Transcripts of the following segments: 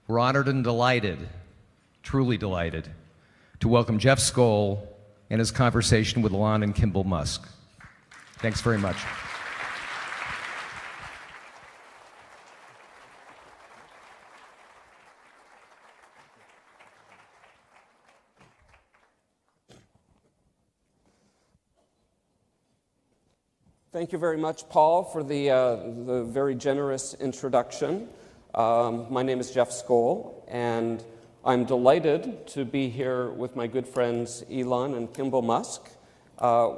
We're honored and delighted, truly delighted, to welcome Jeff Skoll and his conversation with Elon and Kimbal Musk. Thanks very much. Thank you very much, Paul, for the very generous introduction. My name is Jeff Skoll, and I'm delighted to be here with my good friends Elon and Kimbal Musk.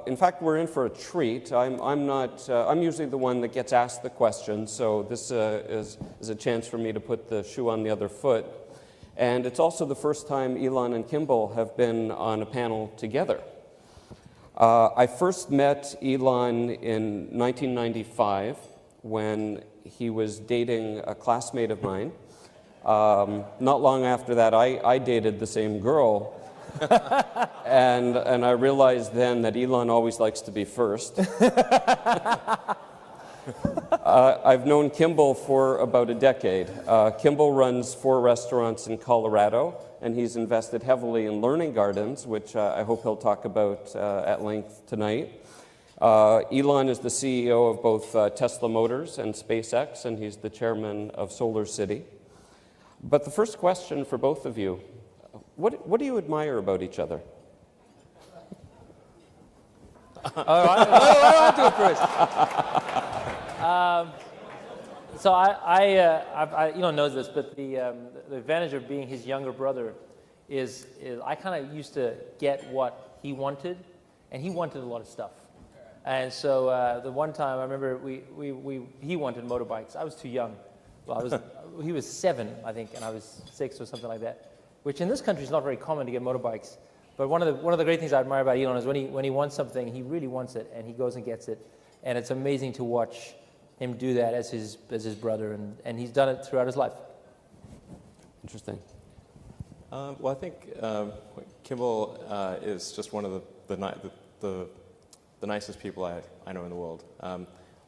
In fact, we're in for a treat. I'm usually the one that gets asked the question, so this is a chance for me to put the shoe on the other foot. And it's also the first time Elon and Kimbal have been on a panel together. I first met Elon in 1995 when he was dating a classmate of mine. Not long after that, I dated the same girl. and I realized then that Elon always likes to be first. I've known Kimbal for about a decade. Kimbal runs 4 restaurants in Colorado, and he's invested heavily in learning gardens, which I hope he'll talk about at length tonight. Elon is the CEO of both Tesla Motors and SpaceX, and he's the chairman of Solar City. But the first question for both of you, what do you admire about each other? All right, I'll do it first. So Elon knows this, but the advantage of being his younger brother is I kind of used to get what he wanted, and he wanted a lot of stuff. And so the one time I remember he wanted motorbikes. I was too young. Well, he was 7, I think, and I was 6 or something like that, which in this country is not very common to get motorbikes. But one of the great things I admire about Elon is when he wants something, he really wants it, and he goes and gets it. And it's amazing to watch him do that as his brother, and he's done it throughout his life. Interesting. Well, I think Kimbal is just one of the nicest people I know in the world.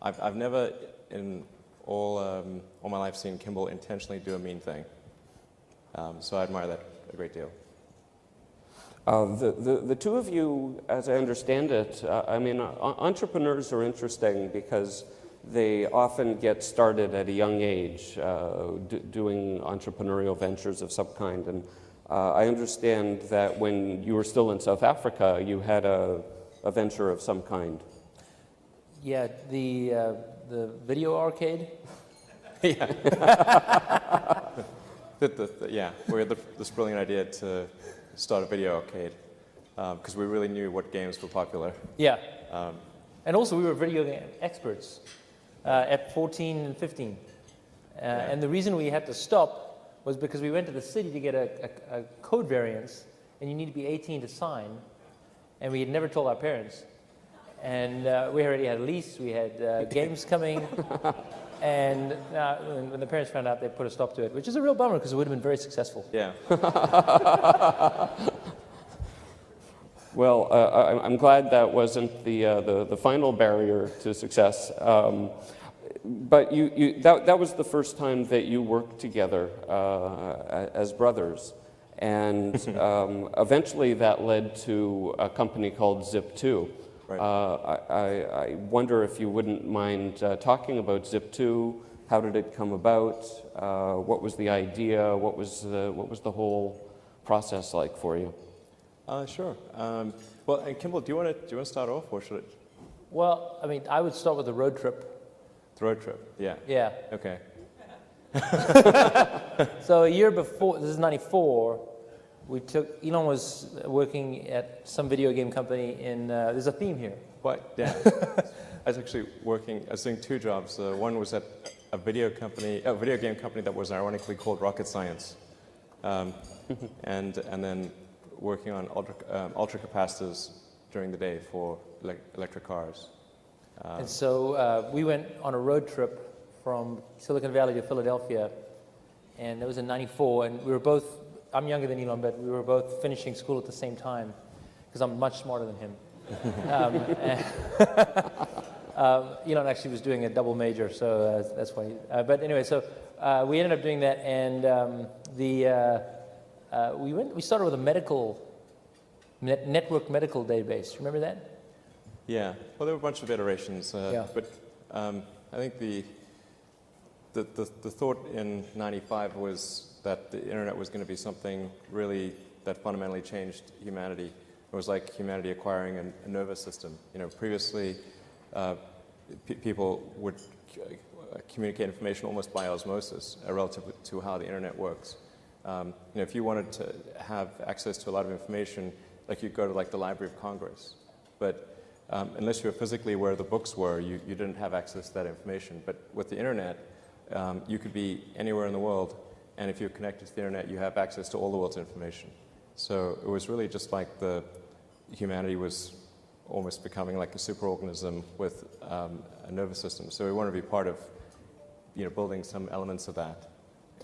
I've never in all my life seen Kimbal intentionally do a mean thing. So I admire that a great deal. The two of you, as I understand it, I mean, entrepreneurs are interesting because they often get started at a young age doing entrepreneurial ventures of some kind. And I understand that when you were still in South Africa, you had a venture of some kind. Yeah, the video arcade. Yeah. Yeah, we had this brilliant idea to start a video arcade because we really knew what games were popular. Yeah. And also we were video game experts at 14 and 15. And the reason we had to stop was because we went to the city to get a code variance, and you need to be 18 to sign, and we had never told our parents. And we already had a lease, we had games coming, and when the parents found out, they put a stop to it, which is a real bummer because it would have been very successful. Yeah. Well, I'm glad that wasn't the final barrier to success. But that was the first time that you worked together as brothers. And eventually that led to a company called Zip2. Right. I wonder if you wouldn't mind talking about Zip2. How did it come about? What was the idea? What was the whole process like for you? Sure. Well, and Kimbal, do you want to start off, or should it? Well, I mean, I would start with the road trip. The road trip. Yeah. Yeah. Okay. So a year before, this is 94, Elon was working at some video game company in, there's a theme here. What? Yeah. I was actually I was doing 2 jobs. One was at a video game company that was ironically called Rocket Science. And then working on ultra capacitors during the day for electric cars. And so we went on a road trip from Silicon Valley to Philadelphia, and it was in 94, and we were both, I'm younger than Elon, but we were both finishing school at the same time, because I'm much smarter than him. Elon actually was doing a double major, so that's why. But anyway, so we ended up doing that, and we started with a network medical database. Remember that? Yeah. Well, there were a bunch of iterations, Yeah. but I think the thought in '95 was that the internet was going to be something really that fundamentally changed humanity. It was like humanity acquiring a nervous system. You know, previously people would communicate information almost by osmosis relative to how the internet works. You know, if you wanted to have access to a lot of information, like you'd go to like the Library of Congress, but unless you were physically where the books were, you didn't have access to that information. But with the internet, you could be anywhere in the world, and if you're connected to the internet, you have access to all the world's information. So it was really just like humanity was almost becoming like a superorganism with a nervous system. So we wanted to be part of, you know, building some elements of that.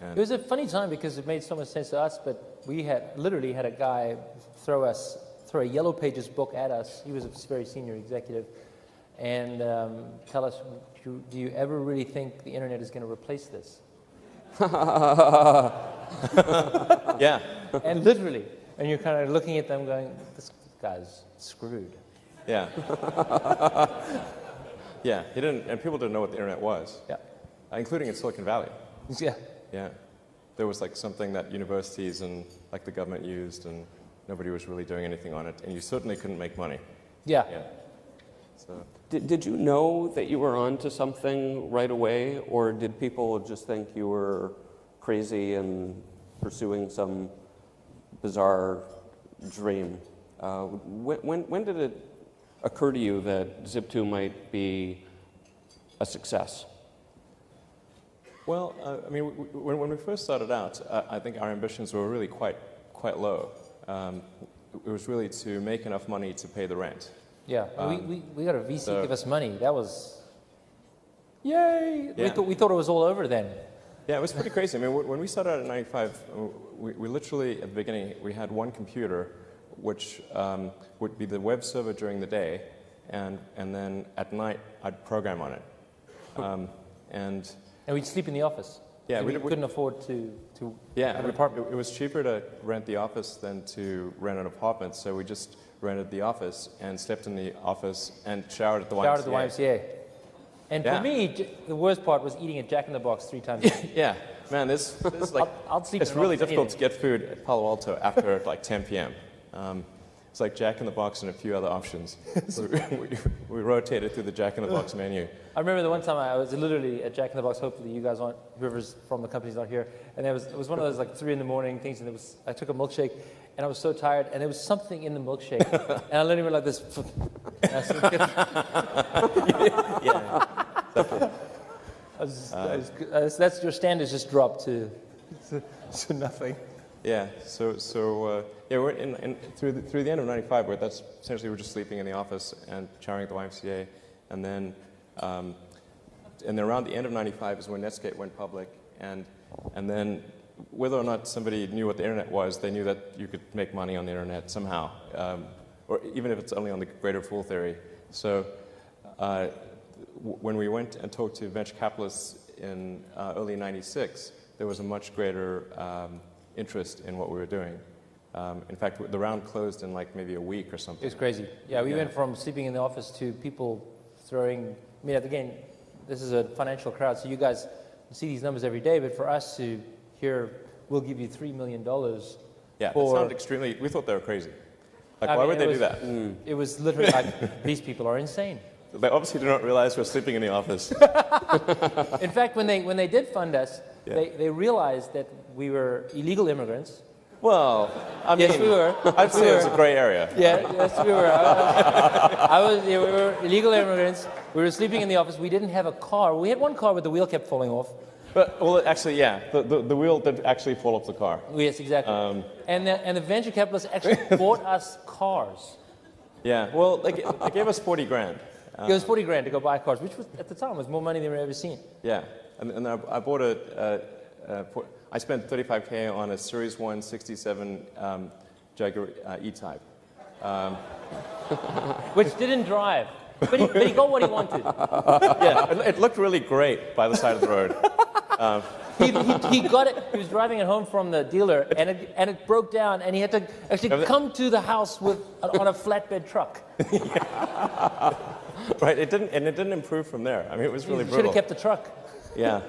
And It was a funny time because it made so much sense to us, but we literally had a guy throw a Yellow Pages book at us. He was a very senior executive, and tell us, do you ever really think the internet is going to replace this? yeah, And literally, and you're kind of looking at them going, this guy's screwed. yeah, yeah. He didn't, and people didn't know what the internet was, Yeah. Including in Silicon Valley. Yeah. Yeah, there was like something that universities and like the government used, and nobody was really doing anything on it, and you certainly couldn't make money. Yeah. Yeah. So Did you know that you were onto something right away, or did people just think you were crazy and pursuing some bizarre dream? When did it occur to you that Zip2 might be a success? Well, I mean, when we first started out, I think our ambitions were really quite low. It was really to make enough money to pay the rent. Yeah. We got a VC so- give us money. That was, yay! Yeah. We thought it was all over then. Yeah, it was pretty crazy. I mean, when we started out in '95, we literally, at the beginning, we had one computer, which would be the web server during the day, and then at night, I'd program on it. And we'd sleep in the office. Yeah, we we couldn't afford to Yeah, have an apartment. it was cheaper to rent the office than to rent an apartment, so we just rented the office and slept in the office and showered at the YMCA. Showered at the YMCA. And Yeah. for me, the worst part was eating at Jack in the Box 3 times a day. Yeah, man, this like I'll sleep it's in an really office difficult to anything. get food at Palo Alto after like 10 p.m. It's like Jack in the Box and a few other options. So we rotated through the Jack in the Box menu. I remember the one time I was literally at Jack in the Box. Hopefully you guys aren't, whoever's from the company's not here. And it was one of those like 3 a.m. things, and I took a milkshake, and I was so tired, and there was something in the milkshake, and I literally went like this. Yeah. That's your standards just dropped to nothing. Yeah. So we're through the end of '95, where that's essentially we're just sleeping in the office and showering at the YMCA, and then around the end of '95 is when Netscape went public, and then whether or not somebody knew what the internet was, they knew that you could make money on the internet somehow, or even if it's only on the greater fool theory. So when we went and talked to venture capitalists in early '96, there was a much greater interest in what we were doing. In fact, the round closed in like maybe a week or something. It was crazy. Yeah, we went from sleeping in the office to people throwing. I mean, again, this is a financial crowd, so you guys see these numbers every day. But for us to hear, we'll give you $3 million. Yeah, for, it sounded extremely. We thought they were crazy. Like, I why mean, would they it do was- that? It was literally like, these people are insane. They obviously do not realize we're sleeping in the office. In fact, when they did fund us, Yeah. they realized that we were illegal immigrants. Well, I mean, Yes, we were. I'd say it's a gray area. Yeah, yes, we were. We were illegal immigrants. We were sleeping in the office. We didn't have a car. We had one car, but the wheel kept falling off. But well, actually, yeah, the wheel did actually fall off the car. Yes, exactly. And the venture capitalists actually bought us cars. Yeah, well, they gave us 40 grand. It was 40 grand to go buy cars, which was at the time was more money than we'd ever seen. Yeah, and I bought I spent $35K on a Series 1 67 Jaguar E-Type. Which didn't drive. But he got what he wanted. Yeah, it looked really great by the side of the road. he got it. He was driving it home from the dealer, and it broke down, and he had to actually come to the house on a flatbed truck. Right, it didn't improve from there. I mean, it was really Should brutal. have kept the truck. Yeah.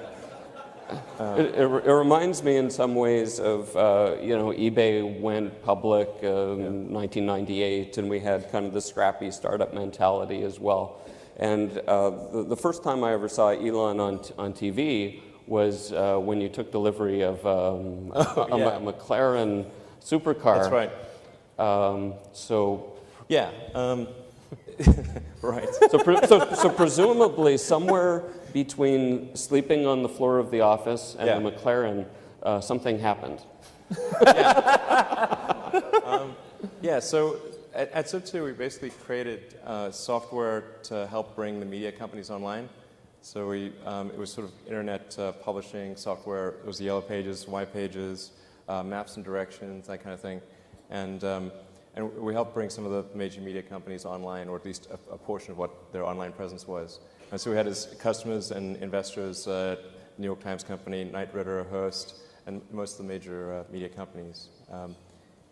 It reminds me in some ways of, eBay went public in 1998, and we had kind of the scrappy startup mentality as well. And the first time I ever saw Elon on TV was when you took delivery of a McLaren supercar. That's right. So Yeah. Right. So presumably somewhere between sleeping on the floor of the office and the McLaren, something happened. Yeah, so at Zip2, we basically created software to help bring the media companies online. So it was sort of internet publishing software. It was the Yellow Pages, White Pages, maps and directions, that kind of thing. And we helped bring some of the major media companies online, or at least a portion of what their online presence was. And so we had as customers and investors New York Times Company, Knight Ridder, Hearst, and most of the major media companies.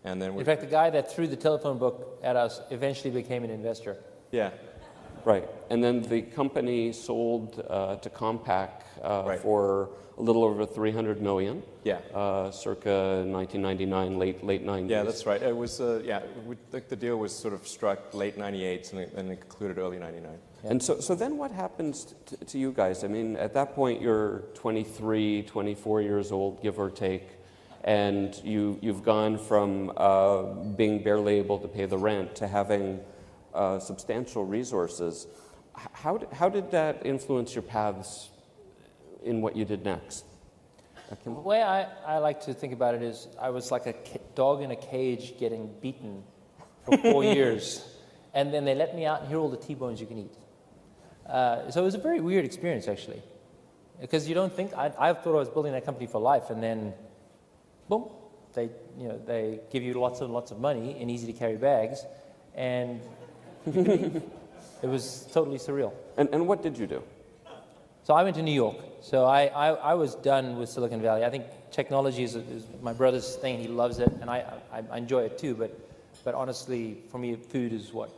And then In fact, the guy that threw the telephone book at us eventually became an investor. Yeah. Right. And then the company sold to Compaq Right. for a little over $300 million. Yeah. Circa 1999, late 90s. Yeah, that's right. It was, the deal was sort of struck late 98 and it concluded early 99. And so then what happens to you guys? I mean, at that point, you're 23, 24 years old, give or take, and you've gone from being barely able to pay the rent to having substantial resources. How did that influence your paths in what you did next? The way I like to think about it is I was like a dog in a cage getting beaten for 4 years, and then they let me out and here are all the T-bones you can eat. So it was a very weird experience, actually, because you don't think, I thought I was building that company for life, and then, boom, they give you lots and lots of money in easy-to-carry bags, and it was totally surreal. And what did you do? So I went to New York. So I was done with Silicon Valley. I think technology is my brother's thing. He loves it, and I enjoy it too. But honestly, for me, food is what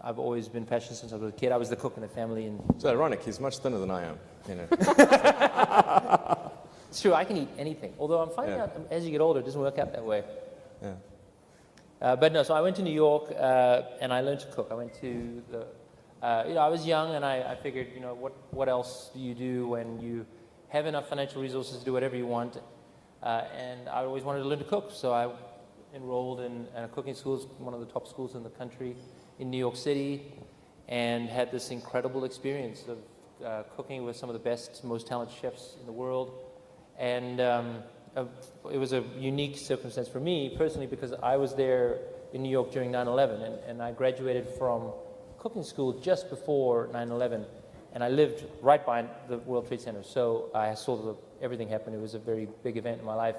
I've always been passionate since I was a kid. I was the cook in the family. And It's ironic. He's much thinner than I am. You know. it's true. I can eat anything. Although I'm finding out as you get older, it doesn't work out that way. Yeah. But no. So I went to New York and I learned to cook. I went to the. I was young, and I figured, what else do you do when you have enough financial resources to do whatever you want? And I always wanted to learn to cook, so I enrolled in a cooking school, one of the top schools in the country in New York City, and had this incredible experience of cooking with some of the best, most talented chefs in the world. And it was a unique circumstance for me personally, because I was there in New York during 9/11, and I graduated from cooking school just before 9/11, and I lived right by the World Trade Center, so I saw everything happen. It was a very big event in my life.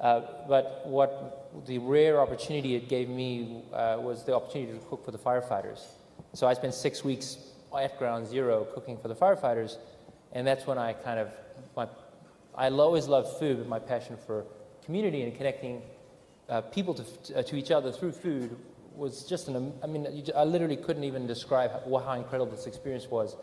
But what the rare opportunity it gave me was the opportunity to cook for the firefighters. So I spent 6 weeks at Ground Zero cooking for the firefighters, and that's when I I always loved food, but my passion for community and connecting people to each other through food was just I literally couldn't even describe how incredible this experience was.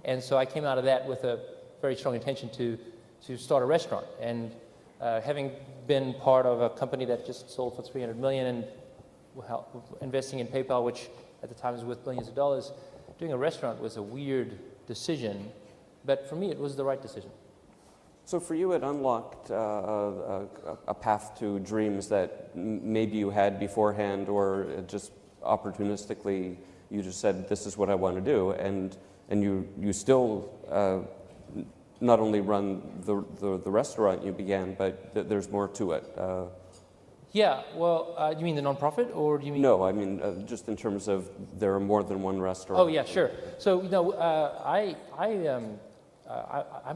And so I came out of that with a very strong intention to start a restaurant. And having been part of a company that just sold for $300 million and investing in PayPal, which at the time was worth billions of dollars, doing a restaurant was a weird decision, but for me it was the right decision. So for you, it unlocked a path to dreams that maybe you had beforehand, or just opportunistically you just said, this is what I want to do, and you still not only run the restaurant you began, but there's more to it. Yeah, well, you mean the nonprofit, or do you mean? No, I mean just in terms of there are more than one restaurant. Oh yeah, sure. So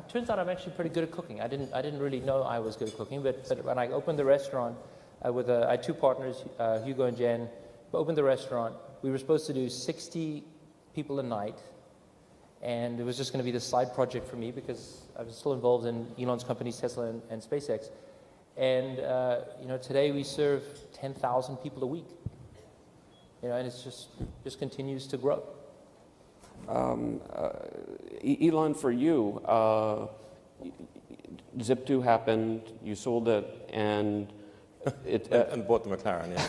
turns out I'm actually pretty good at cooking. I didn't really know I was good at cooking, but when I opened the restaurant I had two partners, Hugo and Jen, opened the restaurant. We were supposed to do 60 people a night, And it was just going to be this side project for me because I was still involved in Elon's companies, Tesla and SpaceX. And today we serve 10,000 people a week. And it's just continues to grow. Elon, for you, Zip2 happened, you sold it, and and bought the McLaren, yeah.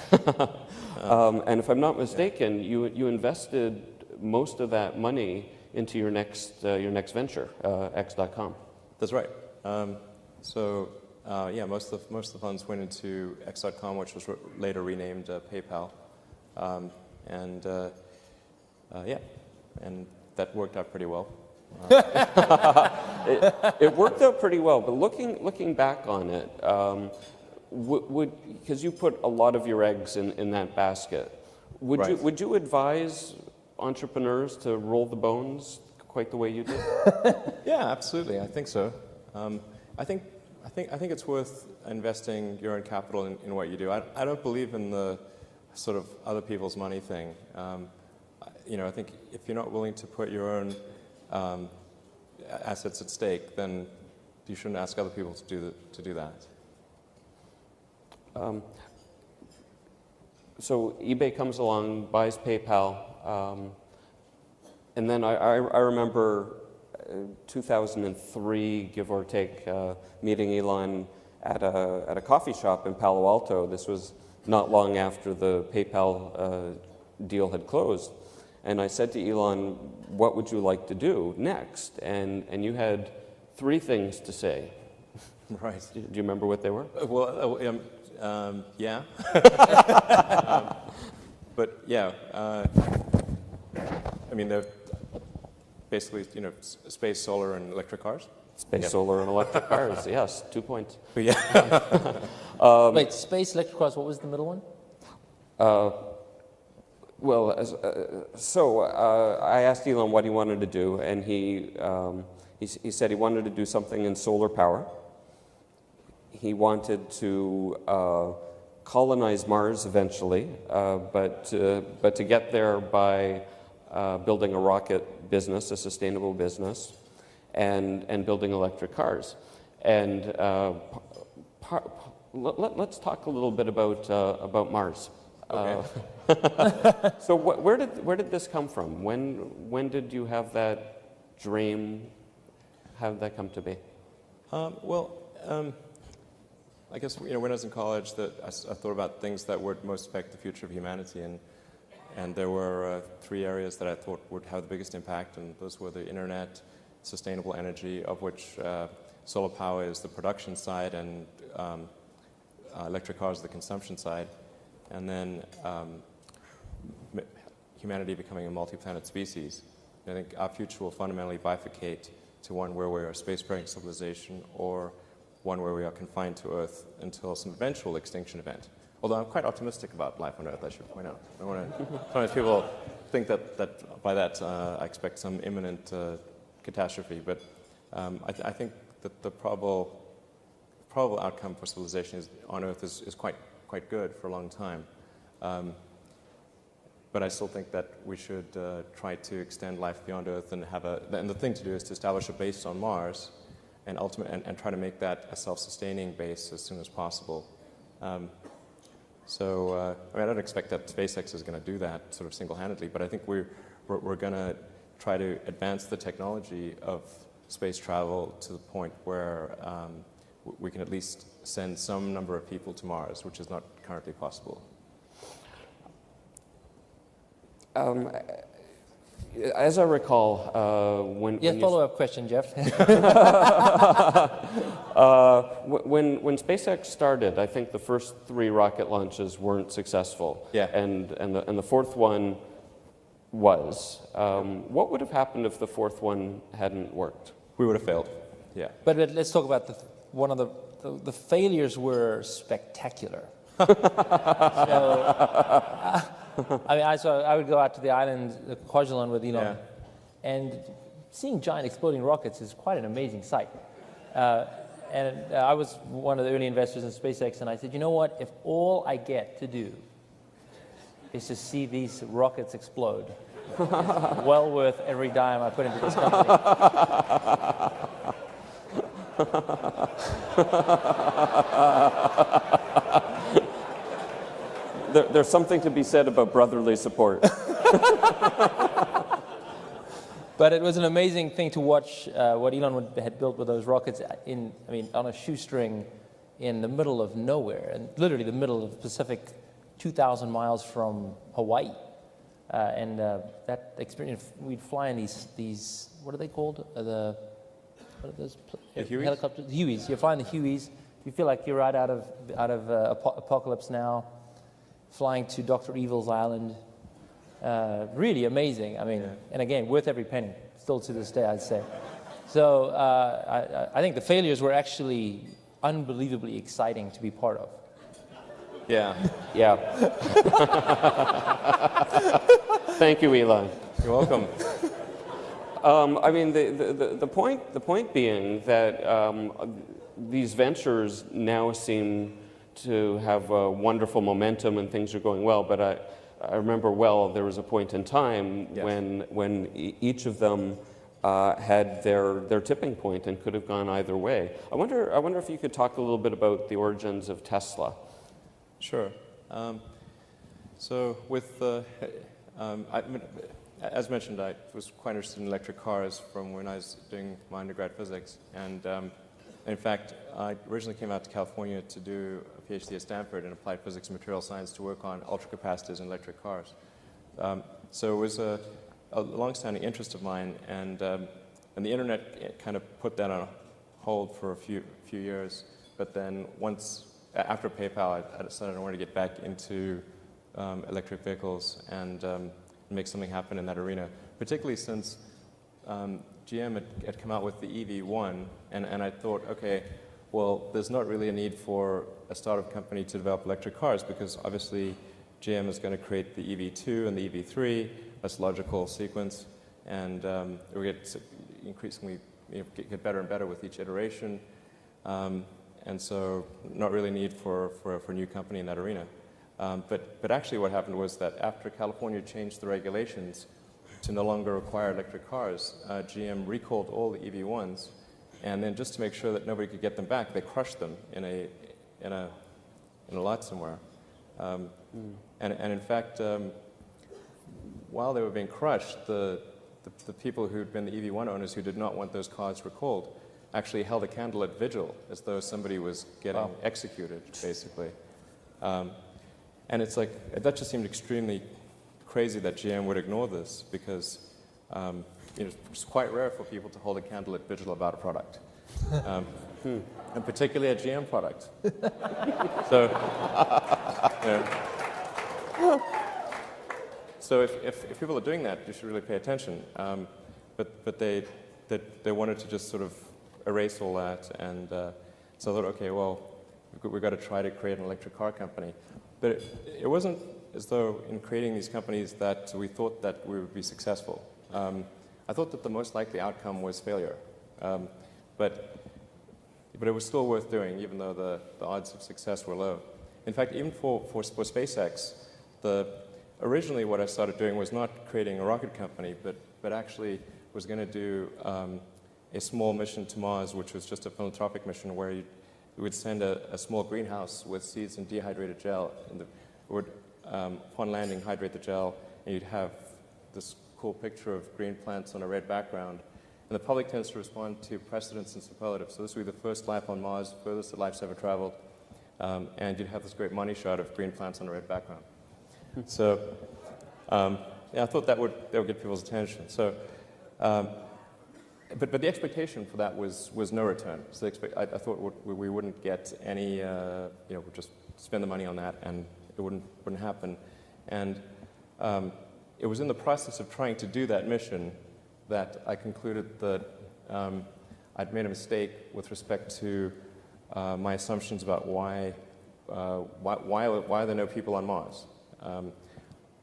and if I'm not mistaken, you invested most of that money into your next venture, X.com. That's right. Most of the funds went into X.com, which was later renamed PayPal, and that worked out pretty well. It worked out pretty well, but looking back on it, because you put a lot of your eggs in that basket, would you advise entrepreneurs to roll the bones quite the way you did? Yeah, absolutely. I think so. I think it's worth investing your own capital in what you do. I don't believe in the sort of other people's money thing. I think if you're not willing to put your own assets at stake, then you shouldn't ask other people to do that. So eBay comes along, buys PayPal, and then I remember 2003, give or take, meeting Elon at a coffee shop in Palo Alto. This was not long after the PayPal deal had closed. And I said to Elon, what would you like to do next? And you had 3 things to say. Right. Do you remember what they were? Well, yeah. But yeah, they're basically, space, solar, and electric cars. Space, solar, and electric cars, yes, 2 points. But yeah. Wait, space, electric cars, what was the middle one? I asked Elon what he wanted to do, and he said he wanted to do something in solar power. He wanted to colonize Mars eventually, but to get there by building a rocket business, a sustainable business, and building electric cars. And let's talk a little bit about Mars. Okay. So where did this come from? When did you have that dream? How did that come to be? I guess when I was in college, I thought about things that would most affect the future of humanity, and there were 3 areas that I thought would have the biggest impact, and those were the internet, sustainable energy, of which solar power is the production side, and electric cars are the consumption side, and then humanity becoming a multi-planet species. And I think our future will fundamentally bifurcate to one where we're a space-faring civilization or one where we are confined to Earth until some eventual extinction event. Although I'm quite optimistic about life on Earth, I should point out. Sometimes people think that by that I expect some imminent catastrophe, but I think that the probable outcome for civilization on Earth is quite good for a long time. But I still think that we should try to extend life beyond Earth and and the thing to do is to establish a base on Mars and try to make that a self-sustaining base as soon as possible. I don't expect that SpaceX is going to do that sort of single-handedly, but I think we're going to try to advance the technology of space travel to the point where we can at least send some number of people to Mars, which is not currently possible. As I recall, when follow-up question, Jeff. when SpaceX started, I think the first 3 rocket launches weren't successful. Yeah. And the 4th one was. What would have happened if the 4th one hadn't worked? We would have failed. Yeah. But let's talk about one of the failures were spectacular. I would go out to the island, Kwajalein, with Elon, and seeing giant exploding rockets is quite an amazing sight. I was one of the early investors in SpaceX, and I said, you know what? If all I get to do is to see these rockets explode, well worth every dime I put into this company. There's something to be said about brotherly support. But it was an amazing thing to watch what Elon had built with those rockets on a shoestring in the middle of nowhere, and literally the middle of the Pacific, 2,000 miles from Hawaii. That experience, we'd fly in these what are they called? What are those? The Hueys? Helicopters. Hueys. You're flying the Hueys. You feel like you're right out of Apocalypse Now, flying to Dr. Evil's island. Really amazing. And again, worth every penny, still to this day, I'd say. So I think the failures were actually unbelievably exciting to be part of. Yeah. Yeah. Thank you, Elon. You're welcome. The point being that these ventures now seem to have wonderful momentum and things are going well, but I remember there was a point in time when each of them had their tipping point and could have gone either way. I wonder if you could talk a little bit about the origins of Tesla. Sure. So with the, as mentioned, I was quite interested in electric cars from when I was doing my undergrad physics. And in fact, I originally came out to California to do a PhD at Stanford in applied physics and material science to work on ultracapacitors in electric cars. So it was a long-standing interest of mine, and the internet kind of put that on hold for a few years. But then after PayPal, I decided I wanted to get back into electric vehicles and make something happen in that arena, particularly since GM had come out with the EV1, and I thought, okay, well, there's not really a need for a startup company to develop electric cars because obviously GM is going to create the EV2 and the EV3. That's a logical sequence, and we get increasingly get better and better with each iteration. And so not really need for a new company in that arena. But actually what happened was that after California changed the regulations to no longer require electric cars, GM recalled all the EV1s, and then just to make sure that nobody could get them back, they crushed them in a lot somewhere. And in fact, while they were being crushed, the people who'd been the EV1 owners who did not want those cars recalled actually held a candlelit vigil as though somebody was getting executed, basically. And it's like, that just seemed extremely crazy that GM would ignore this because it's quite rare for people to hold a candlelit vigil about a product. And particularly a GM product. So, so if people are doing that, you should really pay attention. But they wanted to just sort of erase all that, and so I thought, okay, well, we've got to try to create an electric car company. But it wasn't as though in creating these companies that we thought that we would be successful. I thought that the most likely outcome was failure. But it was still worth doing, even though the odds of success were low. In fact, even for SpaceX, originally what I started doing was not creating a rocket company, but actually was going to do a small mission to Mars, which was just a philanthropic mission where you would send a small greenhouse with seeds and dehydrated gel, and it would, upon landing, hydrate the gel, and you'd have this cool picture of green plants on a red background. And the public tends to respond to precedents and superlatives. So this would be the first life on Mars, furthest that life's ever traveled, and you'd have this great money shot of green plants on a red background. So yeah, I thought that would get people's attention. So. But the expectation for that was no return. So I thought we wouldn't get any, we'd just spend the money on that and it wouldn't happen. And it was in the process of trying to do that mission that I concluded that I'd made a mistake with respect to my assumptions about why are there no people on Mars.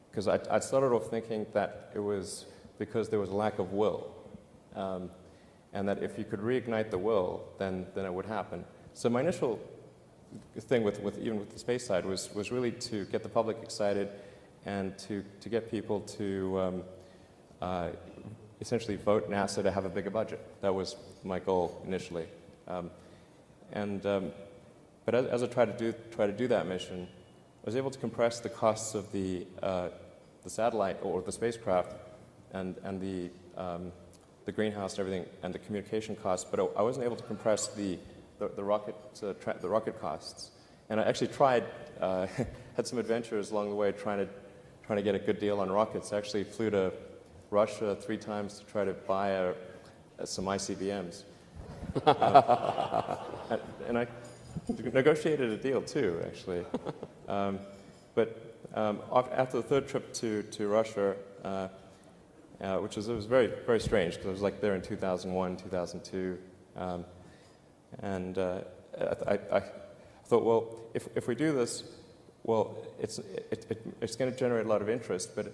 Because I'd started off thinking that it was because there was a lack of will. And that if you could reignite the will, then it would happen. So my initial thing even with the space side was really to get the public excited and to get people to essentially vote NASA to have a bigger budget. That was my goal initially. But as I tried to do that mission, I was able to compress the costs of the satellite or the spacecraft and the greenhouse and everything and the communication costs, but I wasn't able to compress the rocket costs. And I actually tried, had some adventures along the way trying to get a good deal on rockets. I actually flew to Russia 3 times to try to buy some ICBMs. And I negotiated a deal too, actually. But after the 3rd trip to Russia, which was very, very strange because I was like there in 2001, 2002, and I thought, well, if we do this, well, it's going to generate a lot of interest, but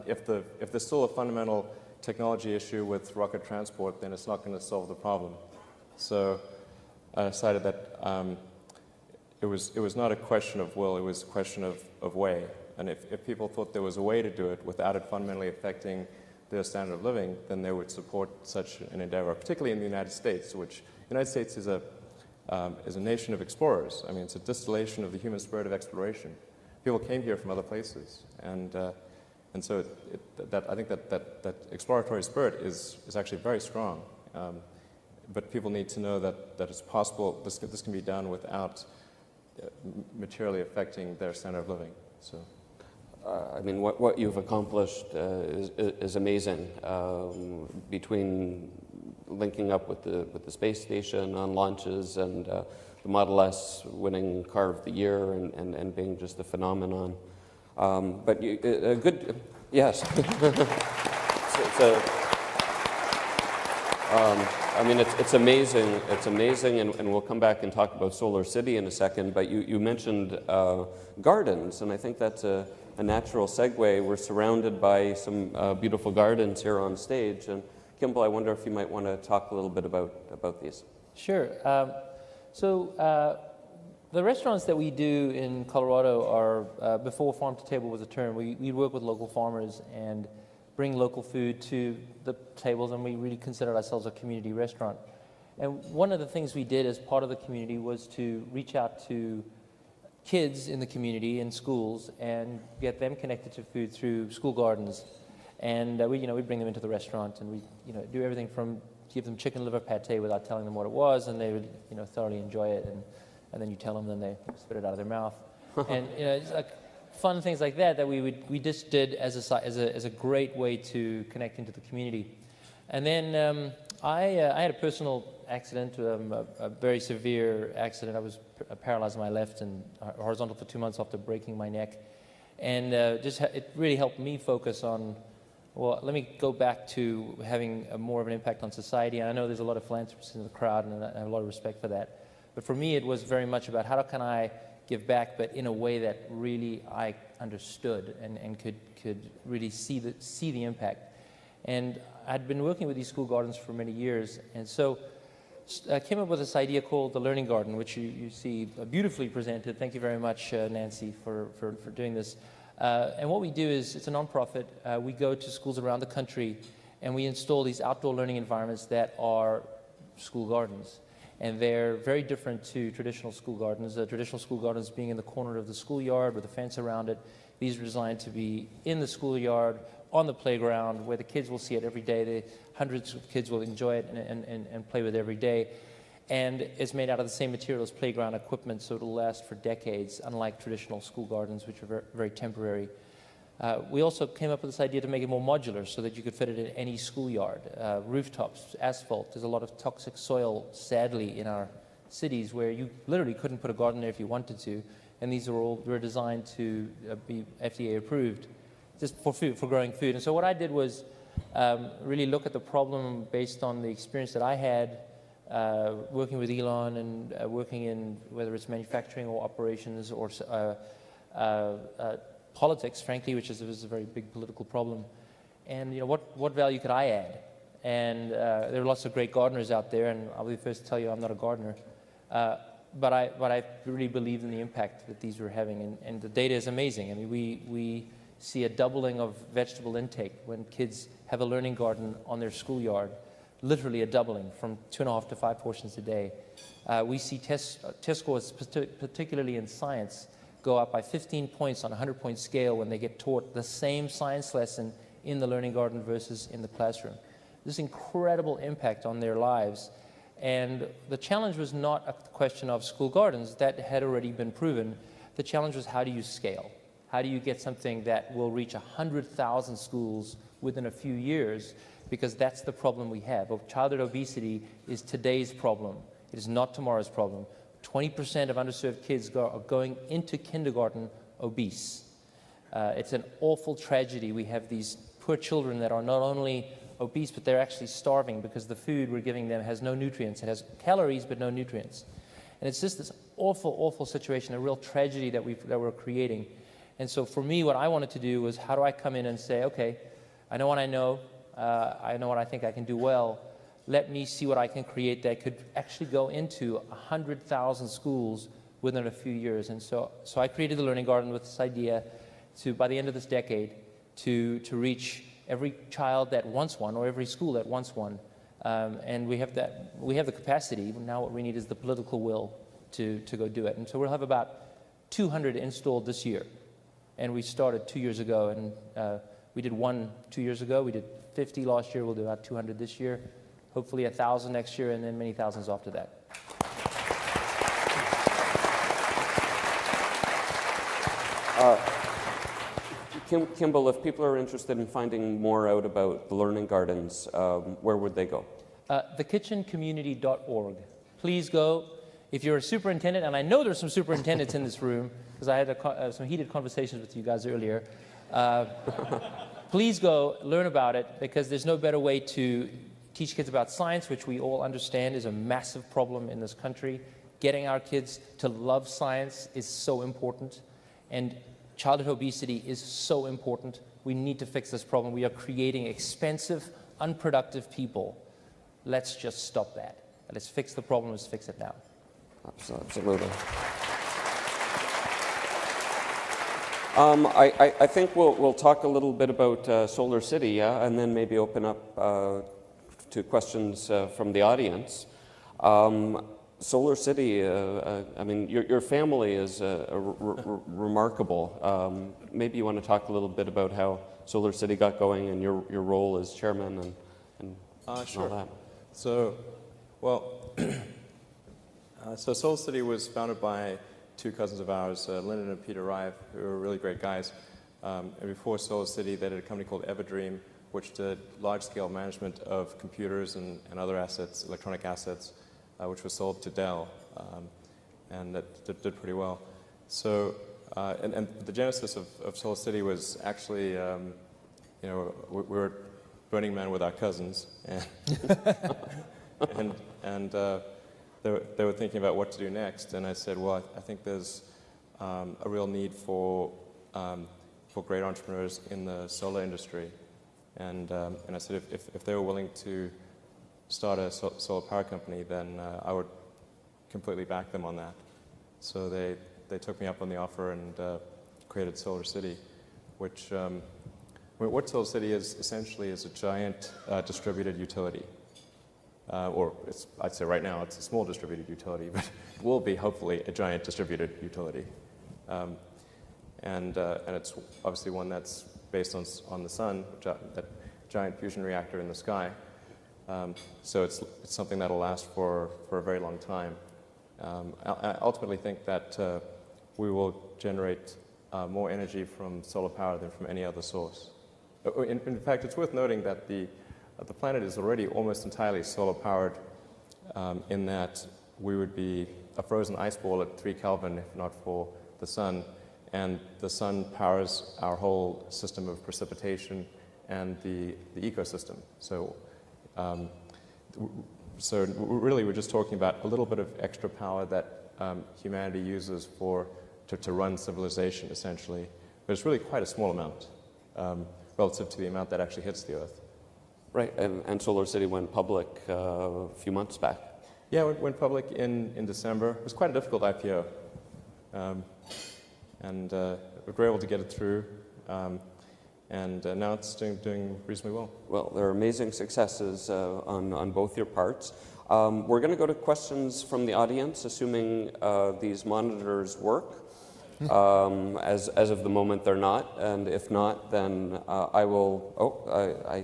if there's still a fundamental technology issue with rocket transport, then it's not going to solve the problem. So I decided that it was not a question of will, it was a question of way. And if people thought there was a way to do it without it fundamentally affecting their standard of living, then they would support such an endeavor, particularly in the United States, which the United States is a nation of explorers. I mean, it's a distillation of the human spirit of exploration. People came here from other places, and so I think that exploratory spirit is actually very strong. But people need to know that it's possible. This can be done without materially affecting their standard of living. So. I mean, what you've accomplished is amazing. Between linking up with the space station on launches and the Model S winning Car of the Year and being just a phenomenon. But a good, yes. I mean, it's amazing. It's amazing, and we'll come back and talk about Solar City in a second. But you mentioned gardens, and I think that's a natural segue. We're surrounded by some beautiful gardens here on stage. And Kimbal, I wonder if you might want to talk a little bit about these. Sure. The restaurants that we do in Colorado are, before farm to table was a term, we work with local farmers and bring local food to the tables, and we really considered ourselves a community restaurant. And one of the things we did as part of the community was to reach out to kids in the community in schools and get them connected to food through school gardens. And we bring them into the restaurant, and we do everything from give them chicken liver pate without telling them what it was, and they would thoroughly enjoy it. And then you tell them, then they spit it out of their mouth. And it's like fun things like that we just did as a great way to connect into the community. And then I had a personal accident, a very severe accident. I was paralyzed on my left and horizontal for 2 months after breaking my neck. And it really helped me focus on, well, let me go back to having more of an impact on society. And I know there's a lot of philanthropists in the crowd, and I have a lot of respect for that. But for me, it was very much about how can I give back, but in a way that really I understood and could really see the impact. And I'd been working with these school gardens for many years, and so I came up with this idea called the Learning Garden, which you see beautifully presented. Thank you very much, Nancy, for doing this. And what we do is, it's a nonprofit. We go to schools around the country, and we install these outdoor learning environments that are school gardens. And they're very different to traditional school gardens. Traditional school gardens being in the corner of the schoolyard with a fence around it. These are designed to be in the schoolyard, on the playground, where the kids will see it every day. Hundreds of kids will enjoy it and play with it every day. And it's made out of the same material as playground equipment, so it'll last for decades, unlike traditional school gardens, which are very, very temporary. We also came up with this idea to make it more modular so that you could fit it in any schoolyard. Rooftops, asphalt. There's a lot of toxic soil, sadly, in our cities where you literally couldn't put a garden there if you wanted to. And these were designed to be FDA approved just for food, for growing food. And so what I did was really look at the problem based on the experience that I had working with Elon and working in whether it's manufacturing or operations or politics, frankly, which is a very big political problem. And what value could I add? And there are lots of great gardeners out there, and I'll be the first to tell you I'm not a gardener. But I really believed in the impact that these were having, and the data is amazing. I mean, we see a doubling of vegetable intake when kids have a learning garden on their schoolyard, literally a doubling from 2.5 to 5 portions a day. We see test scores, particularly in science, go up by 15 points on a 100-point scale when they get taught the same science lesson in the learning garden versus in the classroom. This incredible impact on their lives. And the challenge was not a question of school gardens. That had already been proven. The challenge was, how do you scale? How do you get something that will reach 100,000 schools within a few years? Because that's the problem we have. Childhood obesity is today's problem. It is not tomorrow's problem. 20% of underserved kids are going into kindergarten obese. It's an awful tragedy. We have these poor children that are not only obese, but they're actually starving because the food we're giving them has no nutrients. It has calories, but no nutrients. And it's just this awful, awful situation, a real tragedy that we're creating. And so for me, what I wanted to do was, how do I come in and say, okay, I know what I know what I think I can do well. Let me see what I can create that could actually go into 100,000 schools within a few years. And so I created the Learning Garden with this idea to, by the end of this decade, to reach every child that wants one, or every school that wants one. And we have the capacity. Now what we need is the political will to go do it. And so we'll have about 200 installed this year. And we started 2 years ago, and we did one 2 years ago. We did 50 last year. We'll do about 200 this year. Hopefully 1,000 next year, and then many thousands after that. Kimbal, if people are interested in finding more out about the learning gardens, where would they go? Thekitchencommunity.org. Please go. If you're a superintendent, and I know there's some superintendents in this room, because I had some heated conversations with you guys earlier, please go learn about it, because there's no better way to teach kids about science, which we all understand is a massive problem in this country. Getting our kids to love science is so important, and childhood obesity is so important. We need to fix this problem. We are creating expensive, unproductive people. Let's just stop that. Let's fix the problem. Let's fix it now. Absolutely. I think we'll talk a little bit about Solar City, yeah, and then maybe open up to questions from the audience. Solar City, I mean, your family is remarkable. Maybe you want to talk a little bit about how Solar City got going and your role as chairman and sure. all that. So, well, so Solar City was founded by two cousins of ours, Lyndon and Peter Rive, who are really great guys. And before Solar City, they did a company called Everdream, which did large-scale management of computers and other assets, electronic assets, which was sold to Dell, and that did pretty well. So, and the genesis of Solar City was actually, you know, we were Burning Man with our cousins, and they were thinking about what to do next, and I said, well, I think there's a real need for great entrepreneurs in the solar industry, and I said if they were willing to start a solar power company, then I would completely back them on that. So they took me up on the offer and created Solar City, which what Solar City is essentially is a giant distributed utility. Or I'd say right now it's a small distributed utility, but it will be hopefully a giant distributed utility. And it's obviously one that's based on the sun, that giant fusion reactor in the sky. So it's something that'll last for a very long time. I ultimately think that we will generate more energy from solar power than from any other source. In fact, it's worth noting that the planet is already almost entirely solar powered, in that we would be a frozen ice ball at 3 Kelvin if not for the sun, and the sun powers our whole system of precipitation and the ecosystem. So really we're just talking about a little bit of extra power that humanity uses to run civilization, essentially. But it's really quite a small amount relative to the amount that actually hits the Earth. Right, and Solar City went public a few months back. Yeah, it went public in December. It was quite a difficult IPO. And we were able to get it through. and now it's doing reasonably well. Well, there are amazing successes on both your parts. We're going to go to questions from the audience, assuming these monitors work. As of the moment, they're not, and if not, then I will. Oh,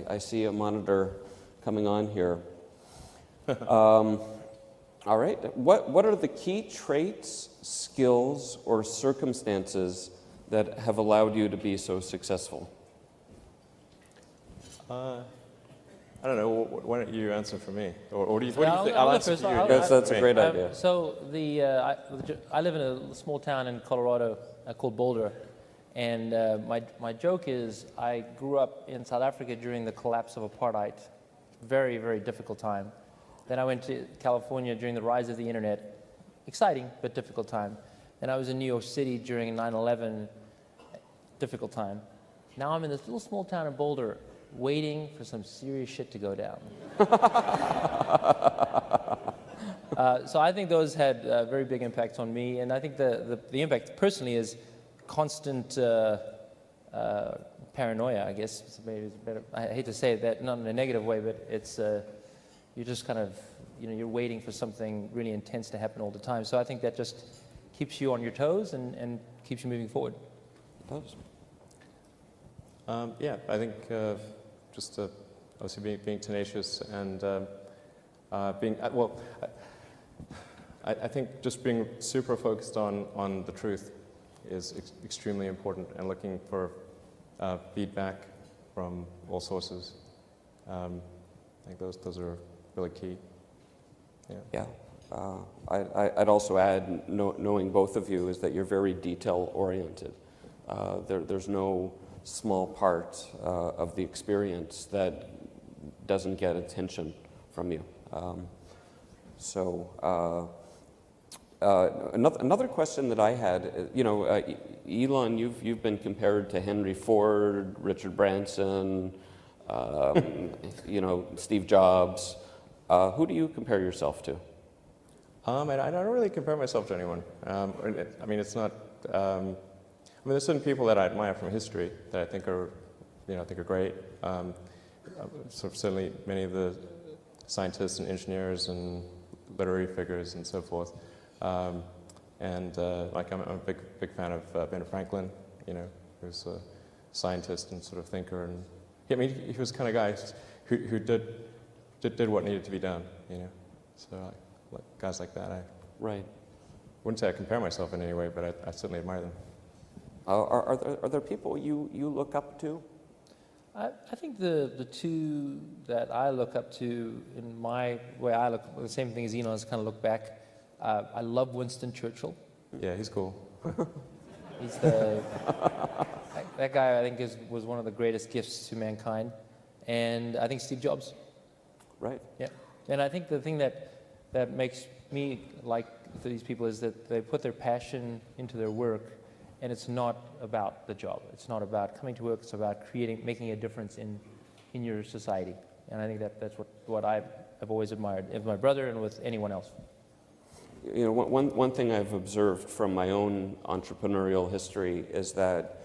I see a monitor coming on here. All right. What are the key traits, skills, or circumstances that have allowed you to be so successful? I don't know. Why don't you answer for me, or what do you think? I'll answer first. for you. That's a great idea. So I live in a small town in Colorado called Boulder, and my joke is I grew up in South Africa during the collapse of apartheid, very, very difficult time. Then I went to California during the rise of the internet, exciting but difficult time. Then I was in New York City during 9/11, difficult time. Now I'm in this little small town in Boulder, waiting for some serious shit to go down. So I think those had very big impacts on me, and I think the impact personally is constant paranoia, I guess. Maybe it's better. I hate to say that, not in a negative way, but it's you're just kind of, you're waiting for something really intense to happen all the time. So I think that just keeps you on your toes and keeps you moving forward. It does. Yeah, I think just obviously being tenacious and being I think just being super focused on the truth is extremely important, and looking for feedback from all sources. I think those are really key. Yeah. I'd also add, knowing both of you, is that you're very detail-oriented. There's no small part of the experience that doesn't get attention from you. Another question that I had, Elon, you've been compared to Henry Ford, Richard Branson, Steve Jobs. Who do you compare yourself to? I don't really compare myself to anyone. It's not. There's certain people that I admire from history that I think are great. Certainly many of the scientists and engineers and literary figures and so forth. I'm a big fan of Ben Franklin. Who's a scientist and sort of thinker, and he was the kind of guy who did what needed to be done. So guys like that, I wouldn't say I compare myself in any way, but I certainly admire them. Are there people you look up to? I think the two that I look up to, in my way, I look the same thing as Elon, is kind of look back. I love Winston Churchill. Yeah, he's cool. He's that guy, I think, was one of the greatest gifts to mankind. And I think Steve Jobs. Right. Yeah. And I think the thing that makes me like these people is that they put their passion into their work, and it's not about the job. It's not about coming to work. It's about making a difference in your society. And I think that's what I've always admired with my brother and with anyone else. One thing I've observed from my own entrepreneurial history is that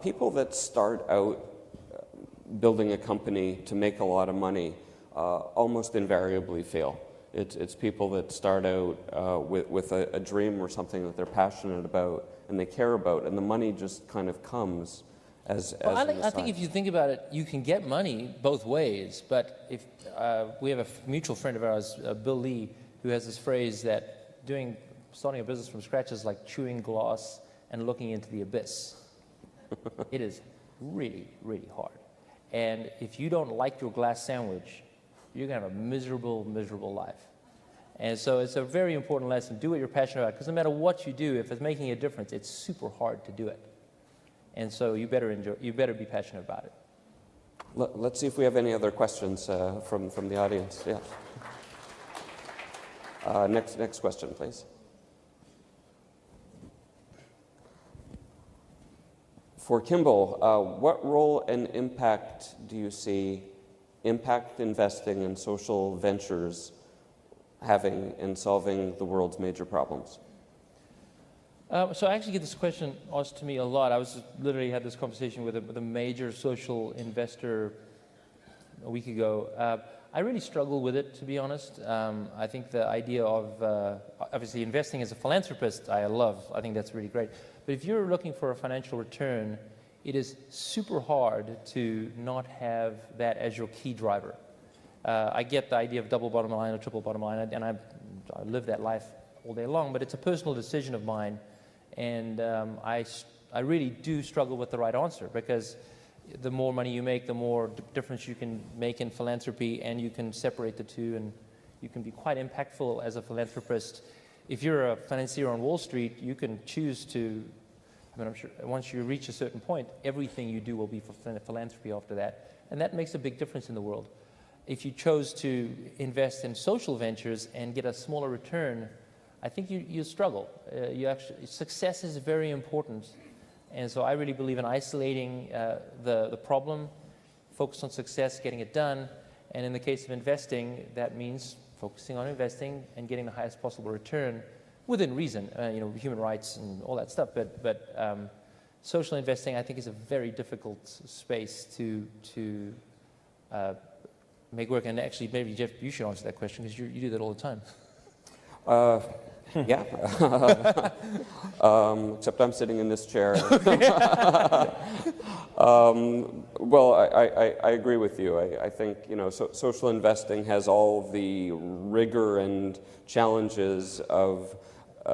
people that start out building a company to make a lot of money almost invariably fail. It's people that start out with a dream or something that they're passionate about and they care about, and the money just kind of comes as I think if you think about it, you can get money both ways. But if we have a mutual friend of ours, Bill Lee, who has this phrase that starting a business from scratch is like chewing glass and looking into the abyss. It is really, really hard. And if you don't like your glass sandwich, you're going to have a miserable, miserable life. And so it's a very important lesson. Do what you're passionate about, because no matter what you do, if it's making a difference, it's super hard to do it. And so you better be passionate about it. Let's see if we have any other questions from the audience. Yeah. Next question, please. For Kimbal, what role and impact do you see impact investing and social ventures having in solving the world's major problems? So I actually get this question asked to me a lot. I was literally had this conversation with a major social investor a week ago. I really struggle with it, to be honest. I think the idea of obviously investing as a philanthropist, I love. I think that's really great. But if you're looking for a financial return, it is super hard to not have that as your key driver. I get the idea of double bottom line or triple bottom line, and I live that life all day long, but it's a personal decision of mine. And I really do struggle with the right answer, because the more money you make, the more difference you can make in philanthropy, and you can separate the two, and you can be quite impactful as a philanthropist. If you're a financier on Wall Street, you can choose to, I mean, I'm sure once you reach a certain point, everything you do will be for philanthropy after that, and that makes a big difference in the world. If you chose to invest in social ventures and get a smaller return, I think you struggle. Success is very important, and so I really believe in isolating the problem, focus on success, getting it done, and in the case of investing, that means focusing on investing and getting the highest possible return within reason. Human rights and all that stuff, but social investing, I think, is a very difficult space to make work. And actually, maybe Jeff, you should answer that question, because you do that all the time. Yeah, except I'm sitting in this chair. Well, I agree with you. I think social investing has all the rigor and challenges of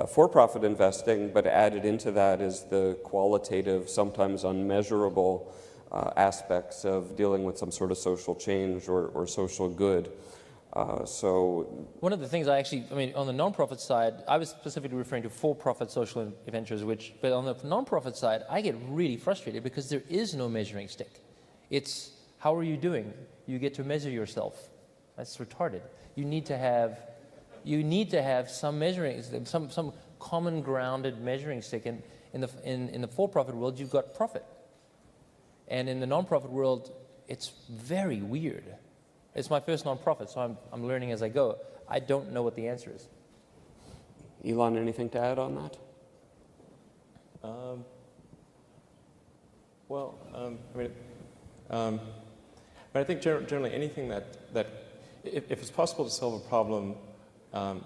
for-profit investing, but added into that is the qualitative, sometimes unmeasurable aspects of dealing with some sort of social change or social good. So one of the things on the nonprofit side, I was specifically referring to for-profit social ventures, but on the nonprofit side, I get really frustrated because there is no measuring stick. It's, how are you doing? You get to measure yourself. That's retarded. You need to have some measuring, some common grounded measuring stick. And in the for-profit world, you've got profit. And in the nonprofit world, it's very weird. It's my first nonprofit, so I'm learning as I go. I don't know what the answer is. Elon, anything to add on that? I think generally anything that if it's possible to solve a problem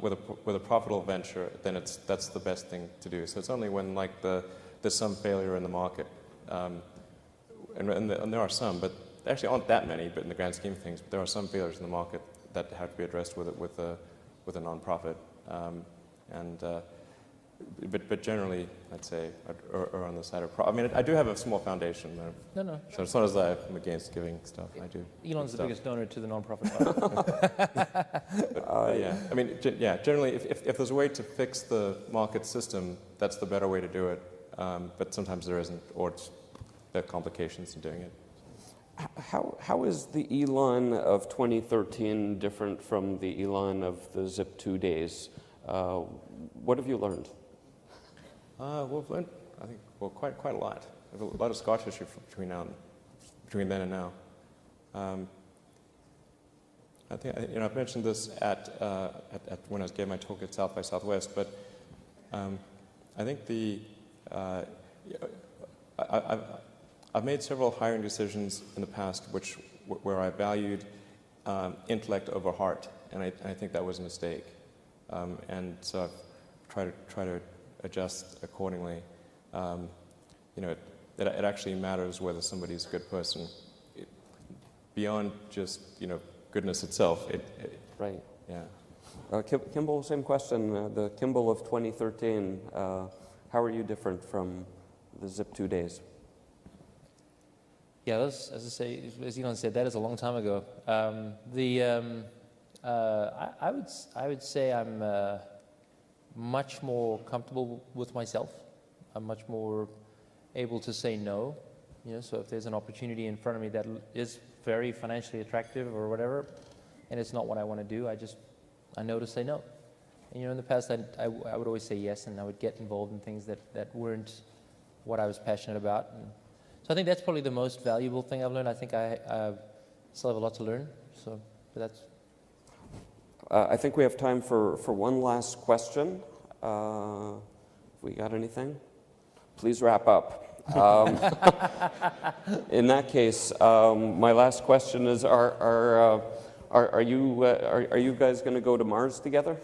with a profitable venture, then that's the best thing to do. So it's only when there's some failure in the market, and there are some, but there actually aren't that many, but in the grand scheme of things, there are some failures in the market that have to be addressed with a nonprofit. But generally, I'd say, or on the side of I do have a small foundation. No. So it's not as though I'm against giving stuff. I do. Elon's the biggest donor to the nonprofit. Generally, if there's a way to fix the market system, that's the better way to do it. But sometimes there isn't, or there are complications in doing it. How is the Elon of 2013 different from the Elon of the Zip 2 days? What have you learned? We've learned, I think, quite a lot. There's a lot of scar tissue between then and now. I think I've mentioned this at when I gave my talk at South by Southwest, but I think I've made several hiring decisions in the past where I valued intellect over heart, and I think that was a mistake. And so I've tried to adjust accordingly. It actually matters whether somebody's a good person beyond just goodness itself. Right. Yeah. Kimbal, same question. The Kimbal of 2013. How are you different from the Zip 2 days? Yeah, as Elon said, that is a long time ago. I would say I'm much more comfortable with myself. I'm much more able to say no. So if there's an opportunity in front of me that is very financially attractive or whatever, and it's not what I want to do, I know to say no. And in the past, I would always say yes, and I would get involved in things that weren't what I was passionate about. So I think that's probably the most valuable thing I've learned. I think I still have a lot to learn. But that's. I think we have time for one last question. we got anything? Please wrap up. In that case, my last question is: Are you guys going to go to Mars together?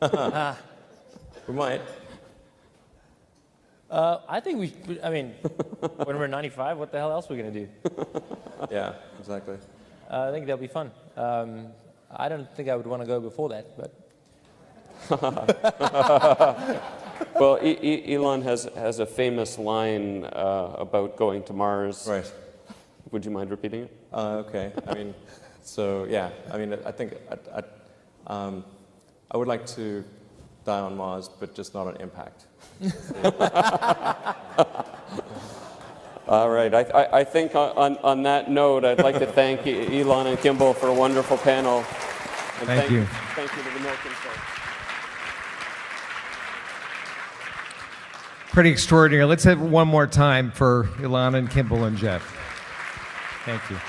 We might. I think I mean, when we're 95, what the hell else are we going to do? Yeah, exactly. I think that'll be fun. I don't think I would want to go before that, but. Well, Elon has a famous line about going to Mars. Right. Would you mind repeating it? Okay. I mean, so yeah. I mean, I think I would like to die on Mars, but just not on impact. All right. I think on that note, I'd like to thank Elon and Kimbal for a wonderful panel. And Thank you. Thank you to the Milken Show. Pretty extraordinary. Let's have it one more time for Ilana and Kimbal and Jeff. Thank you.